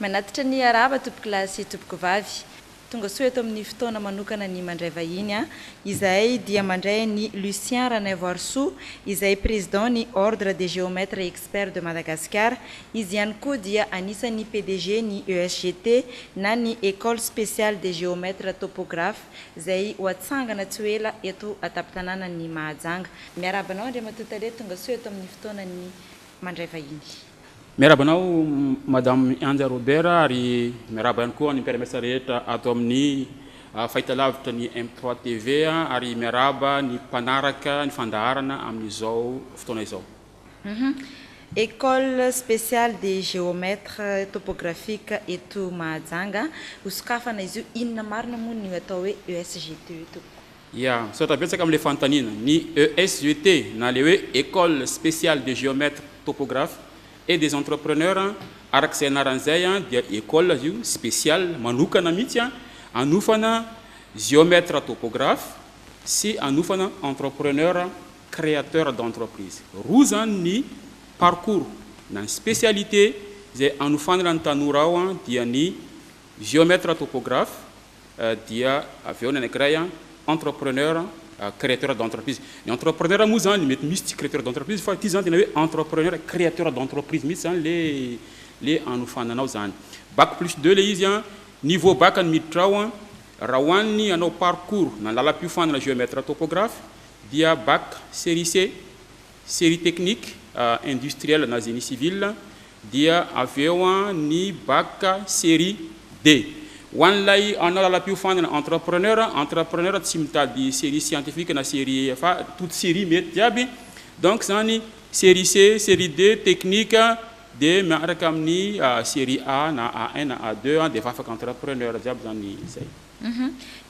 Manatitra ny araba tompoko lahy sy tompoko vavy tonga soa eto amin'ny fotoana manokana ny mandray vahiny izay dia mandray ny Lucien Ranaivoarsoa izay président ny ordre des géomètres experts de Madagascar. Izy ihany koa dia anisan'ny PDG ny ESGT na ny école spéciale des géomètres topographes izay hoatsangana tsy ho ela eto atapy-tanàna ny Mahajanga. Miaraba anao Andria Matotale tonga soa eto amin'ny fotoana ny mandray vahiny. Miaraba anao Madame Anja Robert ary miaraba ihany koa ny mpiara-miasa rehetra ato amin'ny fahitalavitra ny M3 TV ary miaraba ny mpanaraka ny fandaharana amin'izao fotoana izao. École spéciale des géomètres topographiques eto Mahajanga hosokafana izy io inona marina moa ny atao hoe ESGT eto? Ya, sota betsaka amin'ilay fanontaniana ny ESGT na le hoe école spéciale des géomètres topographes et des entrepreneurs arak'izay anaran'izay dia école io spéciale manokana mihitsy anofana géomètre topographe sy anofana entrepreneur créateur d'entreprise. Roa zany ny parcours na spécialité zay anofanana ny tanora ao dia ny géomètre topographe dia avy eo ny anankiray entrepreneur créateur d'entreprise. Ny entrepreneur moa zany mety misy tsy créateur d'entreprise fa ty zany tena hoe entrepreneur créateur d'entreprise mihitsy zany le anofananao zany. Bac plus 2 le izy niveau bac ny miditra ao raha hoan'ny anao parcours na lala-piofanana géomètre topographe dia bac série C, série technique industrielle na génie civil dia avy eo ny bac série D. One lay anao lala-piofanana entrepreneur tsy mitady série scientifique na série fa toute série mety jiaby. Donc zany série C, série D, technique de miaraka amin'ny série A na A1 na A2 de efa afaka entrepreneur jiaby zany zay.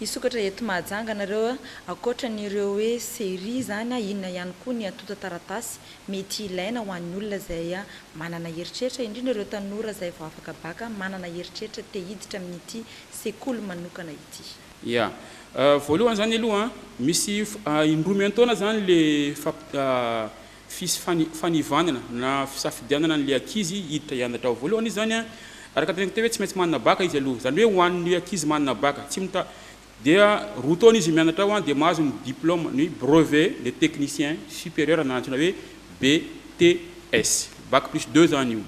Isokatra eto Mahajanga nareo ankoatran'ireo hoe série zany inona ihany koa ny atota taratasy mety ilaina ho an'ny olona zay manana heritreritra indrindra ireo tanora zay vao afaka baka manana heritreritra te hiditra amin'ity sekoly manokana ity. Ya, voalohany zany aloha misy indroa antaona zany le fanivanana na fisafidianana an'le ankizy hiditra hianatra ao. Voalohany izy zany araka tena hoe tsy maintsy manana baka izy aloha zany hoe ho an'ny ankizy manana baka tsy mita dia roa taona izy mianatra ao dia mahazo ny diplôme ny brevet de technicien supérieur na antsoina hoe BTS, bac plus 2 zany io.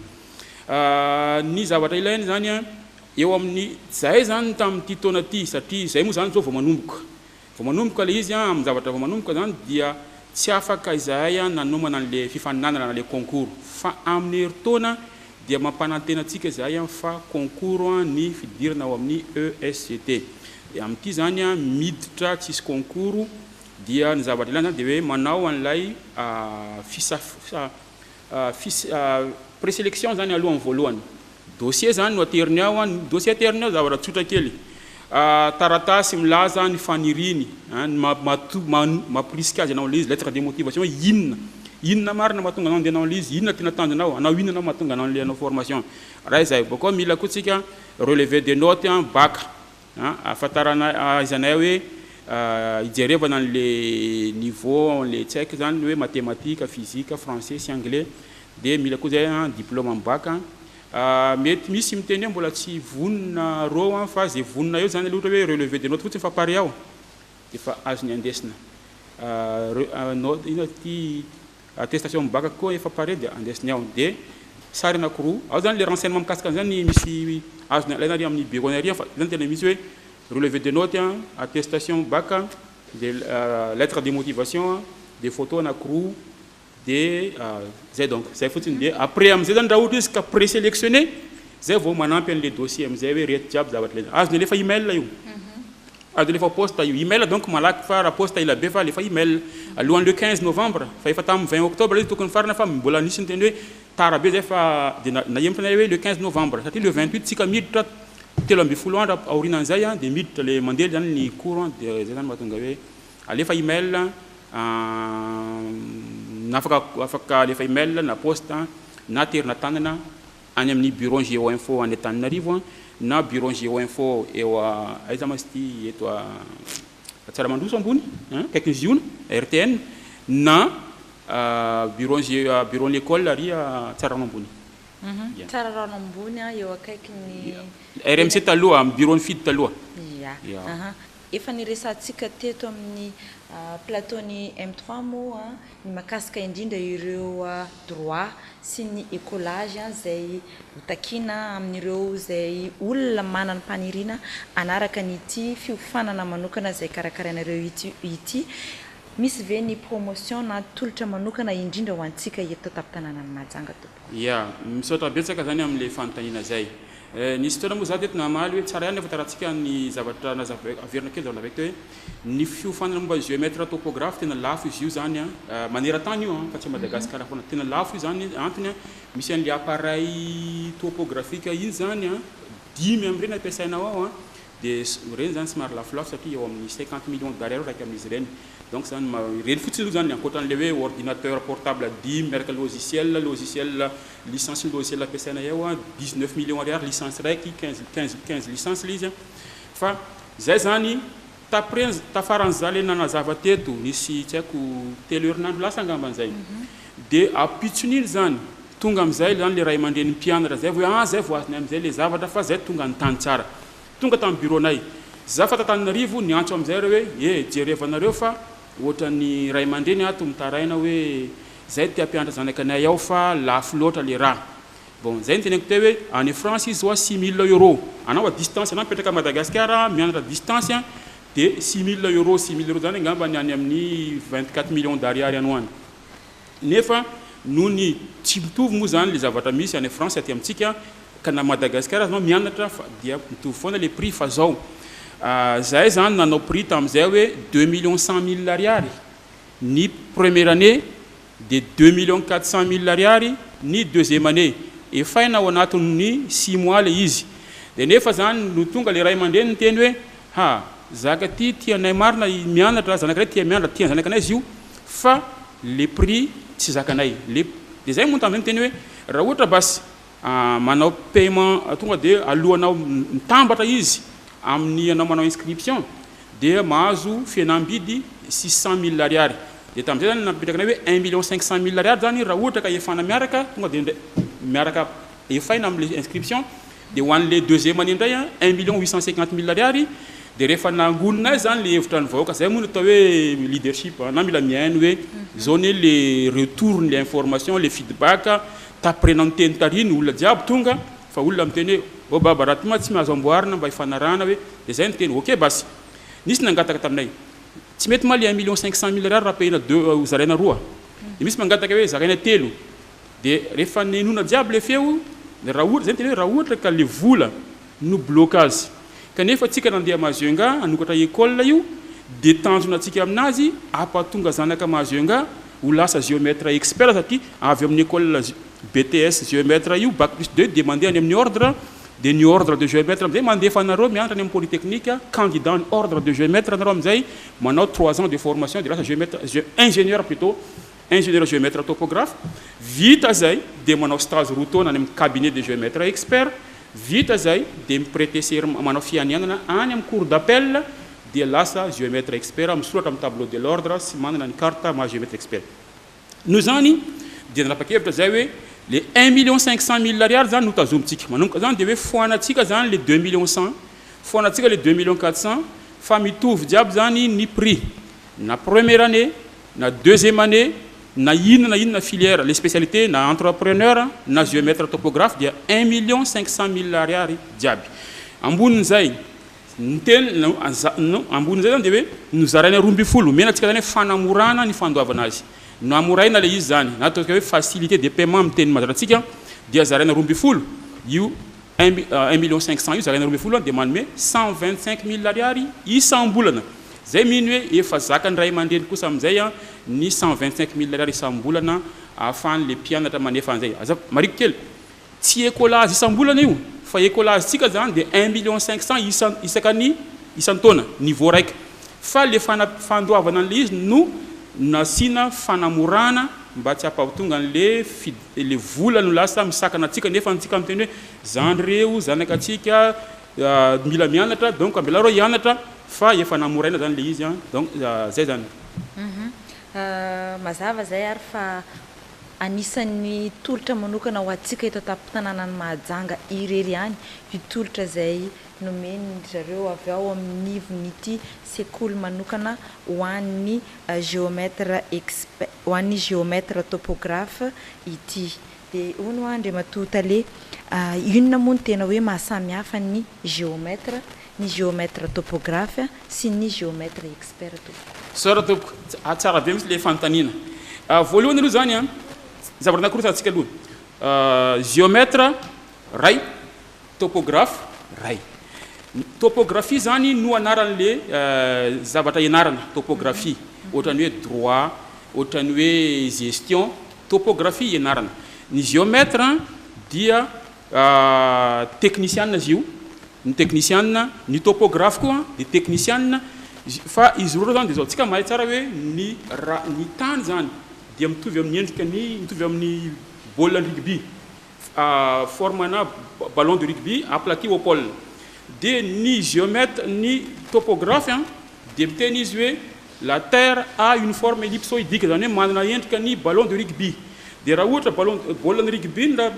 Ny zavatra ilainy zany eo amin'ny zay zany tamin'ity taona ty satria zay moa zany zao vao manomboka le izy amin'ny zavatra vao manomboka zany dia tsy afaka izahay nanomana an'le fifaninanana na le concours fa amin'ny herintaona dia mampanantena antsika izahay fa concours ny fidirana ao amin'ny ESGT. Amin'ity zany miditra tsisy concours dia ny zavatra ilaina dia hoe manao an'ilay présélection zany alohan'ny voalohany. Dossier zany no ateriny ao, dossier ateriny ao zavatra tsotra kely. Taratasy milaza ny faniriny mampirisika azy anao le izy lettre de motivation inona marina mahatonga anao andeha anao le izy inona tena tanjonao anao inona mahatonga anao le anao formation raha izay. Bakao mila koa tsika relevé des notes bac afatarana izanay hoe ijerevana le niveau le tsaiky zany hoe mathématique, physique, français sy anglais de mila koa zay diplôme en bac. Mety misy miteny mbola tsy vonina ro fa zay vonina eo zany ohatra hoe relevé des notes fotsiny fa pare ao de fa azony andesina note ina ty attestation bac koa efa pare de andesiny ao de sary anankiroa ao zany le renseignement mikasika zany misy azony alaina amin'ny bureaunerie fa zany tena misy hoe relevé des notes attestation bac de lettre de motivation des photos anankiroa de zay donc zay fotsiny de après am'zay zany raha ohatra izy ka présélectionné zay vao manampy an'le dossier am'zay hoe reto jiaby zavatra le azony lefa email io azony lefa poste io email donc malaky fa raha poste ila be fa lefa email alohan'ny le 15 novembre fa efa tamin'ny 20 octobre izy tokony farana fa mbola nisy ny teny hoe tara be zay fa de nahemitranay hoe le 15 novembre satria le 28 tsika miditra telo amby folo andro aorinan'izay de miditra le mandeha zany ny cours de zay zany mahatonga hoe alefa email afaka alefa email na poste na terina tanana any amin'ny bureau Géoinfo any Antananarivo na bureau Géoinfo eo aiza masy ty eto Tsaramandoso ambony kaiky ziona RTN na bureau l'école ary Tsarano ambony. Tsarano ambony eo akaiky ny RMC taloha amin'ny bureau ny fidy taloha. Efa niresantsika teto amin'ny plateau-ny M3 moa ny makasika indrindra ireo droit sy ny écolage zay hotakina amin'ireo zay olona manana mpanirina anaraka n'ity fiofanana manokana zay karakarainareo ity. Misy ve ny promotion na tolotra manokana indrindra ho antsika eto taptanana ny Mahajanga tompoko? Misaotra betsaka zany amin'le fanontaniana zay. Nisy fotoana moa za teto namaly hoe tsara ihany efa taratsika ny zavatra averina kely zao naveko hoe ny fiofanana momba géomètre topographe tena lafo izy io zany maneran-tany io fa tsy Madagasikara foana tena lafo io zany antony misy an'le appareil topographique iny zany 10 amin'ireny ampiasainao ao dia reny zany somary lafolafo satria eo amin'ny 50 millions d'ariary raiky amin'izy ireny. Donc zany reny fotsiny io zany ankoatran'le hoe ordinateur portable 10 miaraka logiciel licence logiciel ampiasaina ao 19 millions ariary licence raiky 15 licence le izy fa zay zany tafaran'zale nanazava teto nisy tsy haiko telo herinandro lasa angamban'izay dia apitson'iny zany tonga am'izay zany le ray aman-dreny mpianatra zay zay voasiny am'izay le zavatra fa zay tonga ny tany tsara tonga tamin'ny bureau-nay za fa Tananarivo ny antso am'izay reo hoe jerevanareo fa ohatra ny ray aman-dreny ato mitaraina hoe zay tia mpianatra zanakanay ao fa lafo loatra le raha. Bon zay ny teneniko teo hoe any France izy zao 6 000 € anao a distance anao mipetraka Madagasikara mianatra distance dia 6 000 €, 6 000 € zany angamba ny any amin'ny 24 millions d'ariary any hoany. Nefa noho ny tsy mitovy moa zany le zavatra misy any France aty amintsika ka na Madagasikara anao mianatra dia mitovy foana le prix fa zao. Zay zany nanao prix tamin'izay hoe 2 100 000 ariary ny première année de 2 400 000 ariary ny deuxième année efaina ao anatin'ny 6 mois le izy dia nefa zany no tonga le ray aman-dreny nyteny hoe zaka ty tianay marina mianatra zanakanay tia mianatra tia zanakanay izy io fa le prix tsy zakanay dia zay moa tamin'izay nyteny hoe raha ohatra basy manao paiement tonga dia alohanao mitambatra izy amin'ny anao manao inscription dia mahazo fihenam-bidy 600 000 ariary dia tamin'izay zany napetrakanay hoe 1 500 000 ariary zany raha ohatra ka efana miaraka tonga dia miaraka efaina amin'le inscription dia ho an'le deuxième année indray 1 850 000 ariary dia rehefa nangononay zany le hevitra ny vahoaka zay moa no atao hoe leadership na mila mihaino hoe zao ne le retour ny information le feedback taprenao ny teny tariny olona jiaby tonga fa olona miteny hoe baba raha ty ma tsy mahazo amboarina mba hifanarahana hoe dia zay ny teny ok basy nisy nangataka taminay tsy mety ma le 1 500 000 ariary raha pahina zaraina roa dia misy mangataka hoe zaraina telo dia rehefa nenona jiaby le feo raha ohatra zay ny teny hoe raha ohatra ka le vola no blocage kanefa atsika nandeha Mahajanga anokatra école io dia tanjona atsika aminazy ampatonga zanaka Mahajanga ho lasa géomètre expert satria avy amin'ny école BTS géomètre io bac plus 2 dia mandeha any amin'ny ordre dia ny ordre de géomètre am'izay mandefa anareo mianatra any amin'ny polytechnique candidat ny ordre de géomètre anareo am'izay manao 3 ans de formation de lasa géomètre ingénieur plutôt ingénieur géomètre topographe vita zay dia manao stage roa taona any amin'ny cabinet de géomètre expert vita zay dia miprêter serment manao fianianana any amin'ny cour d'appel dia lasa géomètre expert misoratra amin'ny tableau de l'ordre sy manana ny carte ma géomètre expert no zany dia nanapa-kevitra zay hoe le 1 500 000 ariary zany no tazomitsika manomboka zany dia hoe foanatsika zany le 2 100 foanatsika le 2 400 fa mitovy jiaby zany ny prix na première année na deuxième année na inona filière les spécialités na entrepreneur na géomètre topographe dia 1 500 000 ariary jiaby ambonin'izay nyteny ambonin'izay zany dia hoe nozaraina 12 menatsika zany hoe fanamorana ny fandoavana azy no amoraina le izy zany na ataotsika hoe facilité de paiement amin'ny teny mazanantsika dia zaraina 12 io 1 500 io zaraina 12 dia manome 125 000 ariary isam-bolana zay mino hoe efa zakany ray aman-dreny kosa amin'izay ny 125 000 ariary isam-bolana ahafahan'le mpianatra manefa an'izay aza mariko kely tsy écolage isam-bolana io fa écolage tsika zany dia 1 500 isakany isan-taona niveau raiky fa le fandoavana an'le izy no nasina fanamorana mba tsy ampahatonga an'le vola no lasa misakana atsika nefa antsika miteny hoe zany reo zanaka atsika mila mianatra donc ambelareo hianatra fa efa namoraina zany le izy donc zay zany. Mazava zay ary fa anisan'ny tolotra manokana ho antsika eto an-tanànan'ny Mahajanga irery ihany io tolotra zay nomeny zareo avy ao amin'ny nivon'ity sekoly manokana ho an'ny géomètre topographe ity. De hono andre matotale inona moa ny tena hoe mahasamihafa ny géomètre topographe sy ny géomètre expert sara tompoko tsara be misy le fanontaniana voalohany aloha zany zavatra anankiroa atsika aloha géomètre ray topographe ray. Topographie zany no anaran'le zavatra ianarana topographie ohatrany hoe droit ohatrany hoe gestion topographie ianarana. Ny géomètre dia technicien izy io, ny technicien, ny topographe koa de technicien fa izy roa zany de zao tsika mahay tsara hoe ny tany zany dia mitovy amin'ny endrika mitovy amin'ny baolina rugby formana ballon de rugby aplati au pôle. De ni géomètre ni topographe de miteny izy hoe la terre a une forme ellipsoïdique zany hoe manana endrika ny ballon de rugby. De raha ohatra baolina rugby na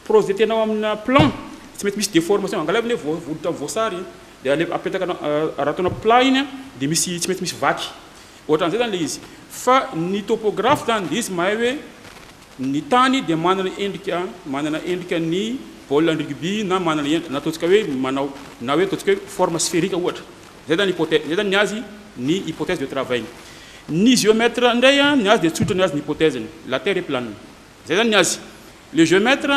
projetenao amina plan tsy mety misy déformation angalavany hoe voditra voasary de apetaka raha ataonao plat iny de misy tsy mety misy vaky ohatran'izay zany le izy. Fa ny topographe zany de izy mahay hoe ny tany de manana endrika ny baolina rugby na manana endrika na ataontsika hoe manao na hoe ataontsika hoe forme sphérique ohatra. Zay zany hypothèse, zay zany ny azy ny hypothèse de travail. Ny géomètre ndray ny azy de tsotra ny azy ny hypothèse la terre est plane. Zay zany ny azy. Le géomètre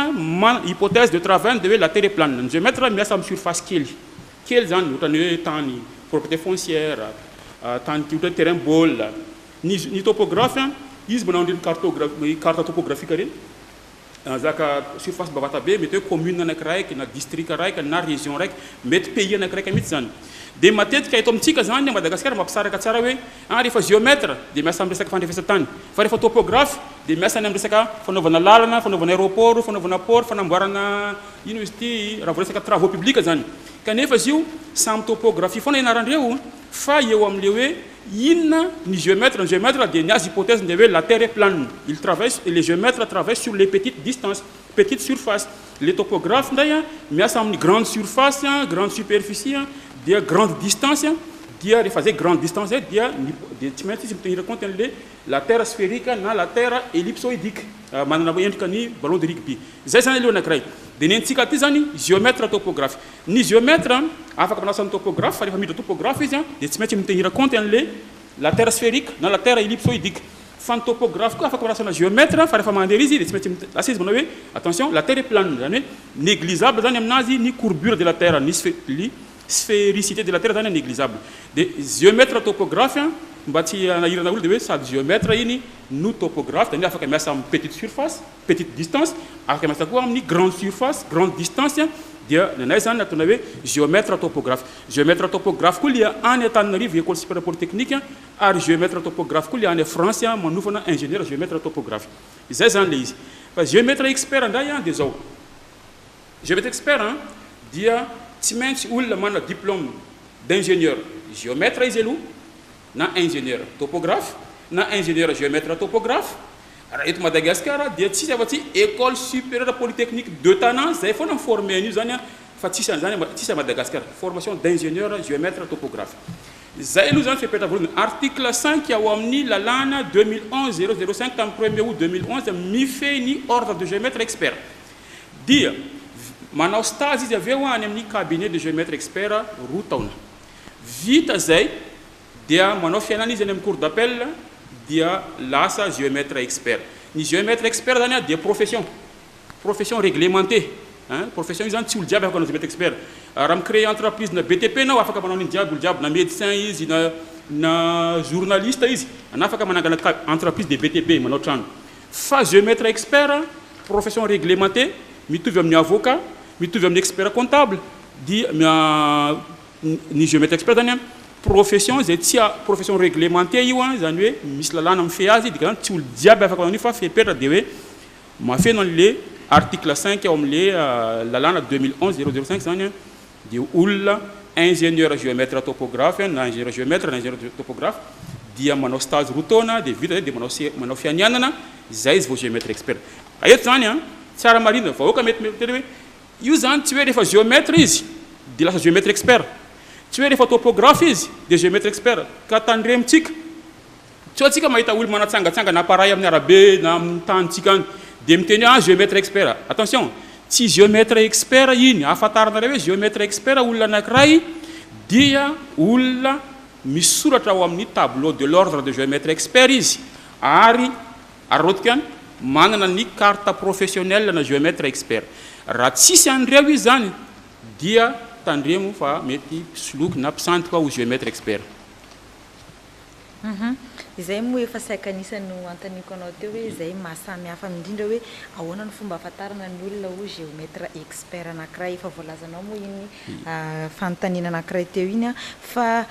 hypothèse de travail de hoe la terre est plane. Ny géomètre miasa amin'ny surface kely zany ohatrany hoe tany propriété foncière tany ohatry terrain bôl. Ny topographe izy manao ireny carte topographique reny zaka surface bavata be mety hoe commune anankiray na district raiky na région raiky mety pays anankiray mihitsy zany. De matetika eto amintsika zany Madagasikara mampisaraka tsara hoe rehefa géomètre de miasa amin'ny resaka fandrefesa-tany fa rehefa topographe de miasa amin'ny resaka fanaovana lalana, fanaovana aéroport, fanaovana port, fanamboarana ino izy ity raha resaka travaux publics zany. Kanefa izy io samy topographie foana ianarandreo fa eo amin'le hoe inona ny géomètre de ny azy hypothèse de hoe la terre est plane. Les géomètres travaillent sur les petites distances, petites surfaces. Les topographes ndray miasa amin'ny grande surface, grande superficie dia grande distance dia rehefa zay grande distance zay dia tsy maintsy izy mitenir compte an'le la terre sphérique na la terre ellipsoïdique manana endrika ny ballon de rugby. Zay zany aloha anankiray. De ny antsika ty zany géomètre topographe. Ny géomètre afaka manasa topographe fa rehefa miditra topographe izy de tsy maintsy mitenir compte an'le la terre sphérique na la terre ellipsoïdique. Fa ny topographe koa afaka manasa géomètre fa rehefa mandeha izy de tsy maintsy asa izy manao hoe attention la terre est plane zany hoe négligeable zany aminazy ny courbure de la terre ny sphéricité de la terre zany négligeable. De géomètre topographe mba tsy anahirana olo de hoe sady géomètre iny no topographe zany afaka miasa amin'ny petite surface, petite distance, afaka miasa koa amin'ny grande surface, grande distance dia nanay zany ataona hoe géomètre topographe. Géomètre topographe koa lia any Antananarivo école supérieure polytechnique ary géomètre topographe koa lia any France manofana ingénieur géomètre topographe. Zay zany le izy. Fa géomètre expert ndray de zao. Géomètre expert dia tsy maintsy olona mana diplôme d'ingénieur géomètre izy aloha na ingénieur topographe na ingénieur géomètre topographe. Raha eto Madagasikara dia tsisy afa-tsy école supérieure polytechnique de Tana zay foana formé an'io zany fa tsisy à Madagascar formation d'ingénieur géomètre topographe. Zay aloha zany fepetra voalohany article 5 ao amin'ny lalàna 2011-005 tamin'ny 1er août 2011 mifehy ny ordre de géomètre expert. Dia manao stage izy avy eo any amin'ny cabinet de géomètre expert roa taona. Vita zay dia manao fiainana izy any amin'ny cour d'appel dia lasa géomètre expert. Ny géomètre expert zany dia profession réglementée. Profession io zany tsy olo jiaby afaka manao géomètre expert. Raha micréer entreprise na BTP nao afaka manao ny jiaby olo jiaby na médecin izy na journaliste izy ana afaka manangana entreprise de BTP manao trano. Fa géomètre expert profession réglementée mitovy amin'ny avocat, mitovy amin'ny expert comptable dia ny géomètre expert zany profession zay tsy profession réglementée io zany hoe misy lalàna mifehy azy dika zany tsy olo jiaby afaka manao fa fepetra de hoe mafeno an'le article 5 ao amin'le lalàna 2011-005 zany de olona ingénieur géomètre topographe na ingénieur géomètre na ingénieur topographe dia manao stage rotona de vita de manao fianianana zay izy vao géomètre expert eto zany a tsara marina vahoaka mety hoe io zany tsy hoe rehefa géomètre izy de lasa géomètre expert tsy hoe rehefa topographe izy de géomètre expert ka tandremitsika tsy hoe tsika mahita olo manatsangatsangana appareil amin'ny arabe na amin'ny tanitsika any de miteny géomètre expert attention tsy géomètre expert iny ahafantaranareo hoe géomètre expert olona anankiray dia olona misoratra ao amin'ny tableau de l'ordre de géomètre expert izy ary arotika any manana ny carte professionnelle na géomètre expert raha tsisy an'ireo izy zany dia tandremo fa mety soloky na mpisanty koa ho géomètre expert. Izay moa efa saika anisany antaniko anao teo hoe izay mahasamihafa indrindra hoe ahoana ny fomba ahafantarana ny olona ho géomètre expert anankiray efa voalazanao moa iny fanontaniana anankiray teo iny fa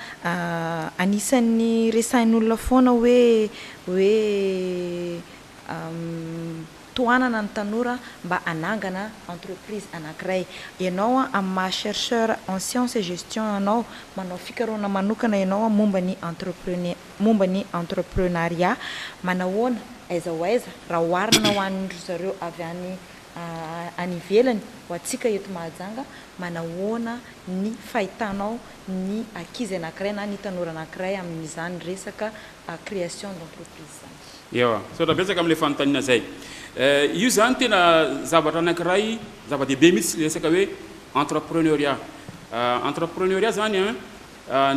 anisan'ny resahin'olona foana hoe toanana ny tanora mba anangana entreprise anankiray ianao amin'ny maha chercheur en sciences et gestion anao manao fikarohana manokana ianao momba ny entrepreneuriat manahoana aiza ho aiza raha oharina ho an'indro zareo avy any ivelany ho atsika eto Mahajanga manahoana ny fahitanao ny ankizy anankiray na ny tanora anankiray amin'izany resaka création d'entreprise zany. Ewa saotra betsaka amin'ilay fanontaniana zay io zany tena zavatra anankiray zava-dehibe mihitsy resaka hoe entrepreneuriat entrepreneuriat zany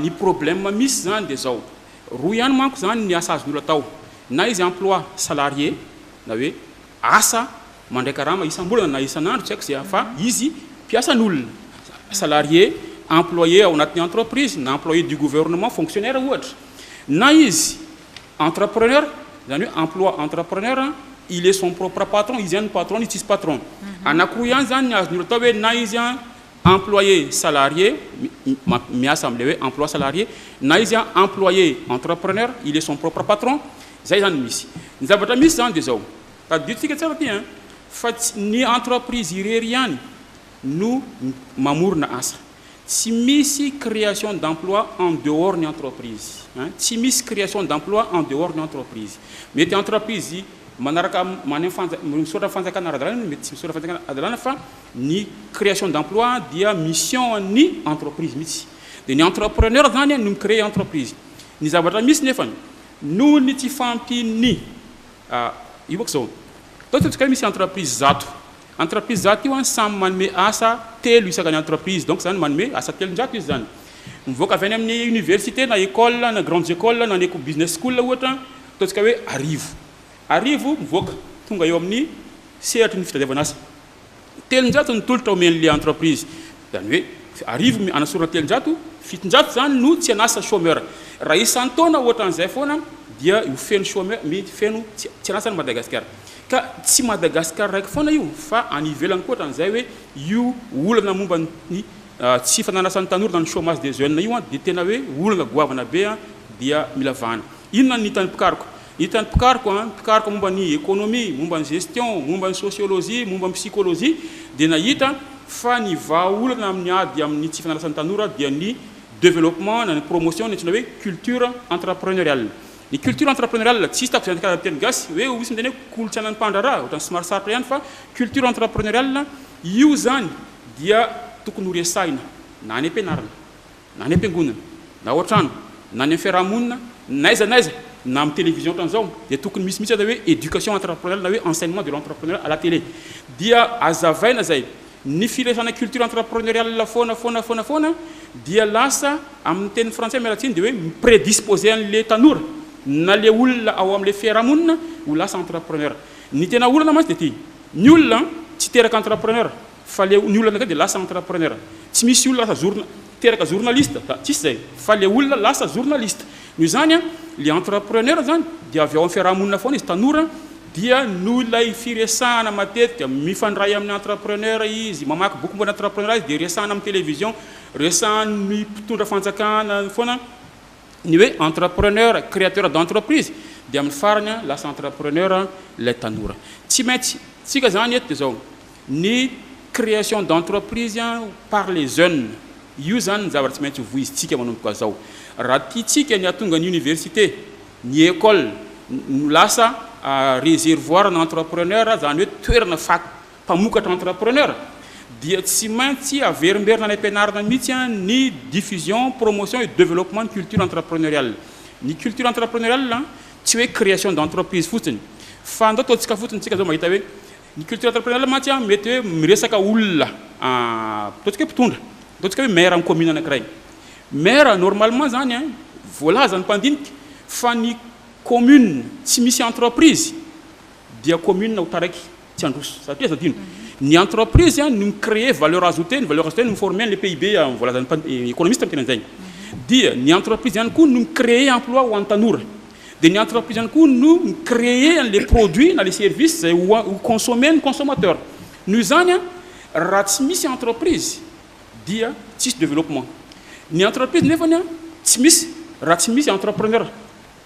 ny problème misy zany de zao roa ihany manko zany ny asa azon'olona atao na izy emploi salarié na hoe asa mandray karama isam-bolana na isan'andro tsy haiko zay fa izy mpiasan'olona salarié employé ao anatin'ny entreprise na employé du gouvernement fonctionnaire ohatra na izy entrepreneur zany hoe emploi entrepreneur il est son propre patron izy ihany patron izy tsisy patron anankiroa ihany zany ny azon'olona atao hoe na izy employé salarié miasa am'le hoe emploi salarié na izy employé entrepreneur il est son propre patron zay zany misy ny zavatra misy zany de zao tadiditsika tsara ty fa ny entreprise irery ihany no mamorona asa tsy misy création d'emploi en dehors ny entreprise tsy misy création d'emploi en dehors ny entreprise mety entreprise manaraka misoratra fanjakana ara-dalàna mety tsy misoratra fanjakana ara-dalàna fa ny création d'emploi dia mission ny entreprise mihitsy de ny entrepreneur zany no micréer entreprise ny zavatra misy nefany noho ny tsy fampiny io boko zao totsika misy entreprise zato io samy manome asa telo isakany entreprise donc zany manome asa telonjato izy zany mivoaka avy any amin'ny université na école na grandes écoles na neko business school ohatra totsika hoe arivo mivoaka tonga eo amin'ny sehatry ny fitadiavana asa telonjato ny tolotra omen'le entreprise zany hoe arivo anasorana telonjato fitonjato zany no tsy anasa chômeur raha isan-taona ohatra an'izay foana dia io feno chômeur feno tsy anasa ny Madagasikara ka tsy Madagasikara raiky foana io fa any ivelany koa ohatran'izay hoe io olana momba ny tsy fananasan'ny tanora na ny chômage des jeunes io de tena hoe olana goavana be dia mila vahana inona ny hitan'ny pikariko momba ny économie momba ny gestion momba ny sociologie momba ny psychologie de nahita fa ny vahaolana amin'ny ady amin'ny tsy fananasan'ny tanora dia ny développement na ny promotion ny tsina hoe culture entrepreneuriale ny culture entrepreneuriale tsisy tako zany karazany teny gasy hoe misy miteny hoe kolotsainan'ny mpandraraha ohatrany somary sarotra ihany fa culture entrepreneuriale io zany dia tokony ho resahina na any am-pianarana na any am-piangonana na ohatrano na any am-fiarahamonina naiza na amin'ny télévision ohatran'izao dia tokony misy atao hoe éducation entrepreneuriale na hoe enseignement de l'entrepreneur à la télé dia azavaina zay ny firesana culture entrepreneuriale foana dia lasa amin'ny teny français mialatsiny dia hoe miprédisposé an'le tanora na le olona ao amin'le fiarahamonina ho lasa entrepreneur ny tena olana mantsy de ty ny olona tsy teraka entrepreneur fa le ny olona dia lasa entrepreneur tsy misy olona lasa teraka journaliste tsisy zay fa le olona lasa journaliste no zany le entrepreneur zany dia avy ao amin'ny fiarahamonina foana izy tanora dia no lay firesahana matetika mifandray amin'ny entrepreneur izy mamaky boky momba ny entrepreneur izy dia resahana amin'ny télévision resahany mpitondra fanjakana foana ny hoe entrepreneur créateur d'entreprise dia amin'ny farany lasa entrepreneur lay tanora tsy maintsy tsika zany eto de zao ny création d'entreprise par les jeunes io zany zavatra tsy maintsy voizitsika manomboka zao raha tiatsika ny atonga ny université ny école lasa réservoir n'entrepreneur zany hoe toerana mpamokatra entrepreneur dia tsy maintsy averimberina ny ampianarana mihitsy ny diffusion promotion et développement de culture entrepreneuriale ny culture entrepreneuriale tsy hoe création d'entreprise fotsiny fa andao ataontsika fotsiny tsika zao mahita hoe ny culture entrepreneuriale mantsy mety hoe miresaka olona ataontsika hoe mpitondra ataontsika hoe maire amin'ny commune anankiray maire normalement zany voalaza ny mpandinika fa ny commune tsy misy entreprise dia commune ho taraiky tsy androso satria zadino ny entreprise nous créer valeur ajoutée nous former les PIB voilà les économistes qui nous dire ni entreprise nous créer emploi ou en tanura des entreprises nous créer les produits les services ou consommer un consommateur nous en ratsmis entreprise dia tis développement ni entreprise ne vania timis ratsmis entrepreneur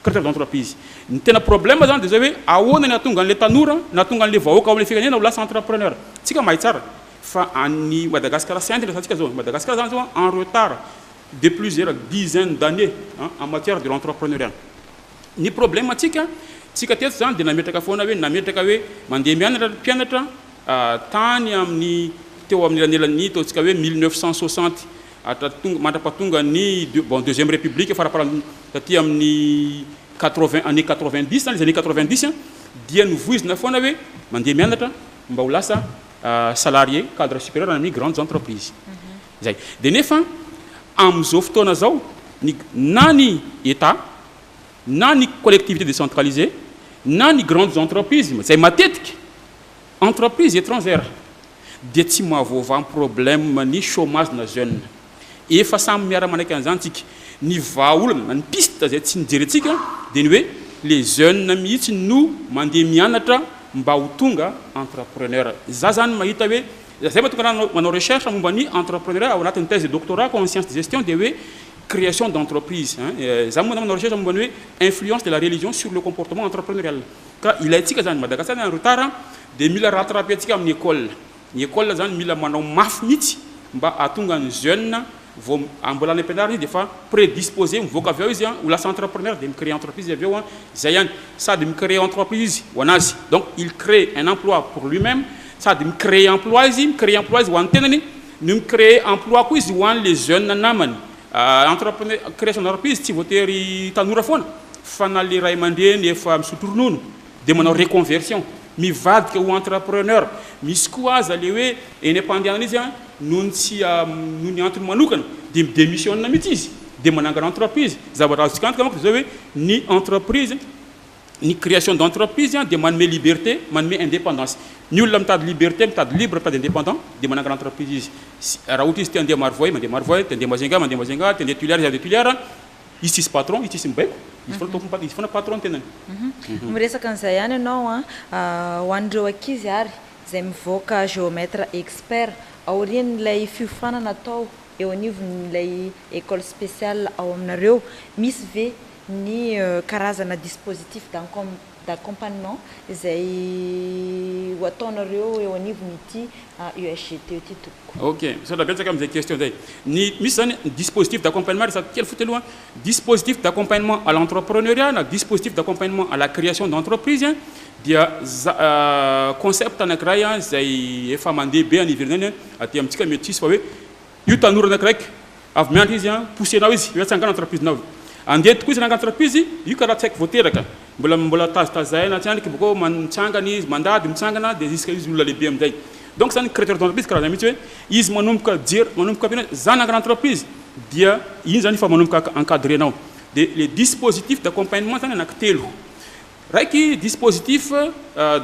créateur d'entreprise tena problème dans des ave aona na tonga le tanora na tonga le vaoka o le fikany na lasa entrepreneur tsika mai tsara fa ani Madagascar centre tsika zo Madagascar zany en retard de plusieurs dizaines d'années en matière de l'entrepreneuriat ni problème tsika teto zany de nametraka fona hoe nametraka hoe mandeha mianatra mpianatra tany amin'ny teo amin'ny lanelany to tsika hoe 1960 atra tonga mandrapatonga ny deuxième république faraparany taty amin'ny 80 années 90 les années 90 dia novoizina foana hoe mandeha mianatra mba ho lasa salarié cadre supérieur amin'ny grandes entreprises zay de nefa am'izao fotoana zao na ny état na ny collectivité décentralisée na ny grandes entreprises zay matetiky entreprise étrangère dia tsy mahavoava problème ny chômage na jeune efa samy miara manaiky an'izany tsika ny vaolana ny piste zay tsy nijerentsika dia ny hoe les jeunes mihitsy no mandeha mianatra mba ho tonga entrepreneur za zany mahita hoe zay mahatonga manao recherche momba ny entrepreneur ao anatin'ny thèse de doctorat en sciences de gestion dia hoe création d'entreprise za moa manao recherche momba ny hoe influence de la religion sur le comportement entrepreneurial ka ilayntsika zany Madagascar en retard dia mila rattraper atsika amin'ny école ny école zany mila manao mafy mihitsy mba atonga ny jeune vao ambola ny ampianarana dia fa prédisposé mivoaka avy ao izy ho lasa entrepreneur dia micréer entreprise avy ao zay ihany sady micréer entreprise ho anazy donc il crée un emploi pour lui-même sady micréer emploi izy ho an'ny tenany no micréer emploi koa izy ho an'ny les jeunes namany entrepreneur création d'entreprise tsy voatery tanora foana fa na le ray aman-dreny efa misotro ronono dia manao reconversion mivadika ho entrepreneur misy koa aza le hoe eny ampandehanana izy nohony tsy nohony antony manokana dia midémissionna mihitsy izy dia manangana entreprise zavatra azontsika antoka manko zao hoe ny entreprise ny création d'entreprise dia manome liberté manome indépendance ny olona mitady liberté mitady libre mitady indépendant dia manangana entreprise izy raha ohatra izy te andeha Marivoy mandeha Marivoy te andeha Majunga mandeha Majunga te andeha Tuileries de Tuileries izy tsisy patron izy tsisy mibaiko izy fona patron tenany miresaka an'izay ihany ianao ho an'ireo ankizy ary zay mivoaka géomètre expert aorian'ilay fiofanana atao eo anivon'ilay école spéciale ao aminareo misy ve ny karazana dispositif d'accompagnement zay ho ataonareo eo anivon'ity USGT ity tompoko ok sady betsaka amin'izay question zay misy zany dispositif d'accompagnement resaka kely foty aloha dispositif d'accompagnement à l'entrepreneuriat na dispositif d'accompagnement à la création d'entreprise dia concept anankiray zay efa mandeha be aniverenany aty amintsika mety tsisy fa hoe io tanora anakiraiky avy miandry izy poussenao izy hoe tsangana entreprise nao andeha tokoa izy nanga entreprise io karaha tsy haiko voateraka mbola tazitazahina tsy andriky boko mitsangana izy mandady mitsangana dia jusqu'à izy olona lehibe amin'izay donc zany créateur d'entreprise karaha zany mihitsy hoe izy manomboka jery manomboka ampiana za nangana entreprise dia iny zany fa manomboka encadrenao dia les dispositifs d'accompagnement zany anankitelo raiky dispositif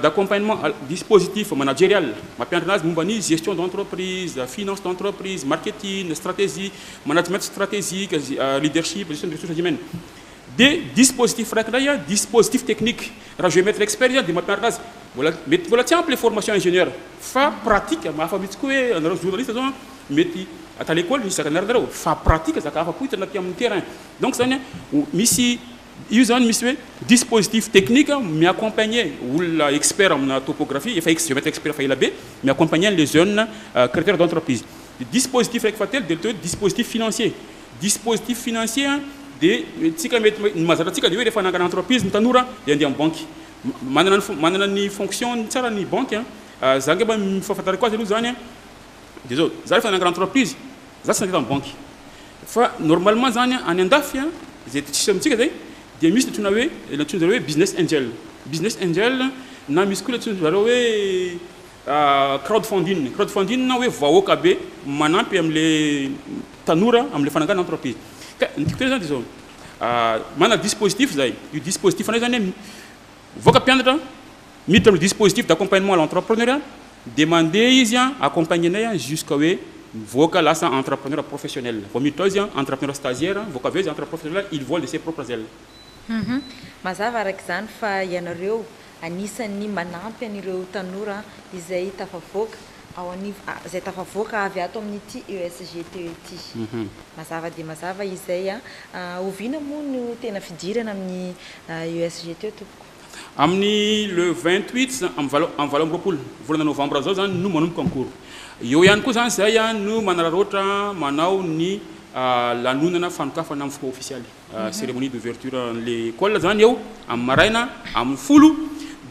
d'accompagnement dispositif managérial mampianatra anazy momba ny gestion d'entreprise finance d'entreprise marketing stratégie management stratégique leadership gestion des ressources humaines des dispositifs raiky dispositif technique raha géomètre expert dia mampianatra azy mety mbola tsy ampy le formation ingénieur fa pratique mahafa mihitsy koa hoe anareo journaliste zao mety ata l'école misy zakanareo fa pratique zaka hafa koa hitana aty amin'ny terrain donc zany misy io zany misy hoe dispositif technique miaccompagner olona expert amina topographie efa géomètre expert fa ela be miaccompagner les jeunes créateurs d'entreprise de dispositif rek fatel de dispositif financier de tsika mety mazatra tsika de hoe rehefa nangana entreprise ny tanora de andeha amin'ny banky manana ny fonction tsara ny banky za nge mba mifafantarako azy aloha zany de zao za rehefa nangana entreprise za tsy nandeha amin'ny banky fa normalement zany any andafy zay tsisy amintsika zay de misy tona hoe natsoina zareo hoe business angel na misy koa natsoina zareo hoe crowdfunding na hoe vahoaka be manampy am'le tanora am'le fanangana entreprise ka ndikotena zany de zao mana dispositif zay io dispositif anay zany voaka mpianatra miditra am'le dispositif d'accompagnement à l'entrepreneuriat demander izy accompagner nay jusqu'à hoe voaka lasa entrepreneur professionnel vao miditra izy entrepreneur stagiaire voaka avy izy entrepreneur professionnel il vole de ses propres ailes. Mazava araka zany fa ianareo anisan'ny manampy anireo tanora izay tafavoaka ao anivo zay tafavoaka avy ato amin'ity ESGT ity. Mazava de mazava izay oviana moa no tena fidirana amin'ny ESGT tompoko. Amin'ny le 28 am valo amroapolo volana novembre zao zany no manomboka concours. Eo ihany koa zany zay no manararaotra manao ny lanonana fanokafana amin'ny fotoa officiel cérémonie d'ouverture l'école zany eo amin'ny maraina amin'ny folo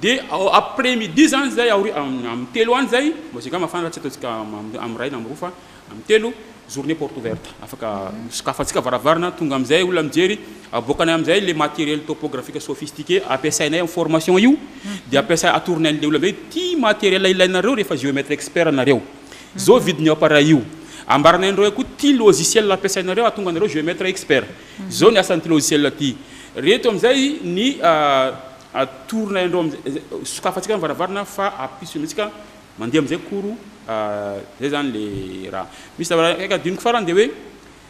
de après-midi zany zay amin'ny telo any zay mbo sika mafana tsy ataontsika amin'ny raina amin'ny rofa amin'ny telo journée porte ouverte afaka sokafantsika varavarana tonga am'izay olona mijery aboakanay am'izay le matériel topographique sophistiqué ampiasainay amin'ny formation io de ampiasay atournay an'le olona am'izay ty matériel ilainareo rehefa géomètre expert anareo zao vidiny appareil io ambaranay andreo koa ty logiciel ampiasainareo atonga anareo géomètre expert zao ny asan'ty logiciel ty reto am'izay ny atournay andreo sokafantsika varavarana fa apiso mitsika mandeha am'izay koro zay zany le raha misy zavatra diniko farany de hoe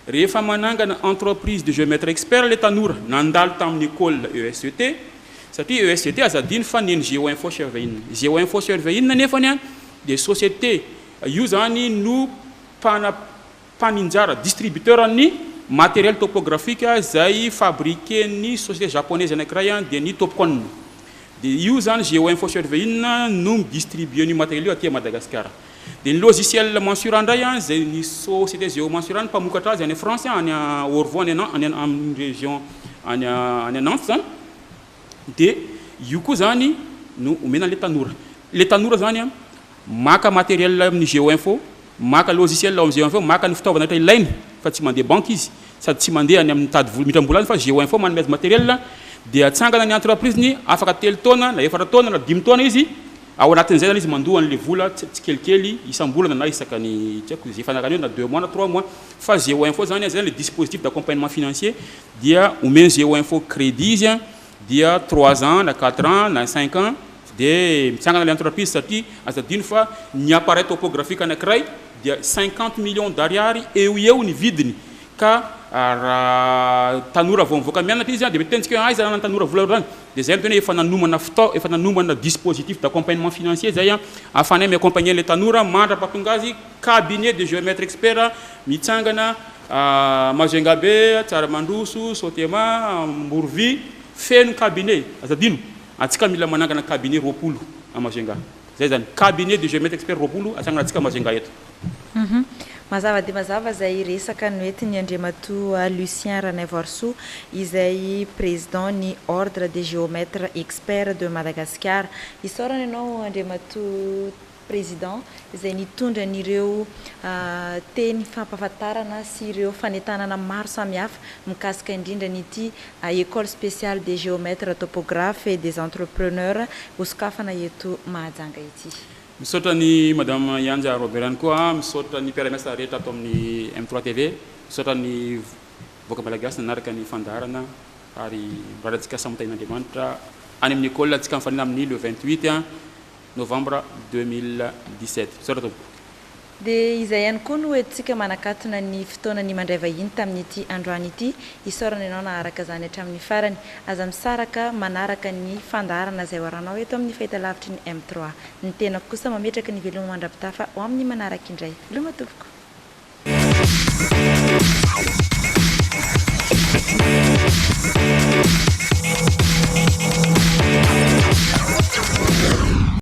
rehefa manangana entreprise de géomètre expert le tanora nandalo tamin'ny école ESGT satria ESGT azadiny fa neny Géoinfo Surveillance Géoinfo Surveillance nefany de société io zany no paninjara distributeur ny matériel topographique zay fabriqué ny société japonaise anankiray de ny Topcon de io zany Géoinfo Surveillance no distribuer ny matériel io aty à Madagascar de ny logiciel mensurant ndray zay ny société géomensurant mpamokatra azy any France any Orvo any amin'ny région any Nantes zany de io koa zany no omena le tanora zany maka matériel amin'ny Géoinfo maka logiciel amin'ny Géoinfo maka ny fitaovana rehetra ilainy fa tsy mandeha banque izy sady tsy mandeha any amin'ny tady mitrambolana fa Géoinfo manome azy matériel de atsangana ny entreprise ny afaka 3 taona na 4 taona na 5 taona izy ao anatin'izay zany izy mandoa an'le vola tsy kelikely isam-bolana na isaka ny tsy haiko zay fanakany eo na 2 mois na 3 mois fa Géoinfo zany zay le dispositif d'accompagnement financier dia omeny Géoinfo crédit izy dia 3 ans na 4 ans na 5 ans de mitsangana le entreprise satria azadino fa ny appareil topographique anankiray dia 50 millions d'ariary eo ny vidiny ka raha tanora vao mivoaka mianatra izy de mety tentsika aiza raha tanora vola zany de zay tena efa nanomana dispositif d'accompagnement financier zay afanay mi-accompagner le tanora mandrapatonga azy cabinet de géomètre expert mitsangana Majunga be Tsaramandroso Sotema Mbourvi feno cabinet azadino atsika mila manangana cabinet roapolo a Majunga zay zany cabinet de géomètre expert roapolo atsangana atsika Majunga eto. Mazava de mazava zay resaka noetiny Andriamatoa Lucien Ranaivoarsoa izay président ny ordre des géomètres experts de Madagascar. Isaorana ianao Andriamatoa président izay nitondra an'ireo teny fampahafantarana sy ireo fanetanana maro samihafa mikasika indrindra n'ity école spéciale des géomètres topographes et des entrepreneurs osokafana eto Mahajanga ity. Misaotra ny madame Yanja Robert koa misaotra ny mpiara-miasa rehetra ato amin'ny M3 TV misaotra ny voaka malagasy nanaraka ny fandaharana ary mirarantsika samontain'Andriamanitra any amin'ny école atsika mifanina amin'ny le 28 novembre 2017 misaotra tompoko. De izay ihany koa no etsika manakatona ny fotoana ny mandray vahiny tamin'ity androany ity isaorana ianao naharaka zany hatramin'ny farany aza misaraka manaraka ny fandaharana izay hoaranao eto amin'ny fahitalavitry ny M3 ny tena kosa mametraka ny veloma mandrapitafa ho amin'ny manaraka indray veloma tompoko.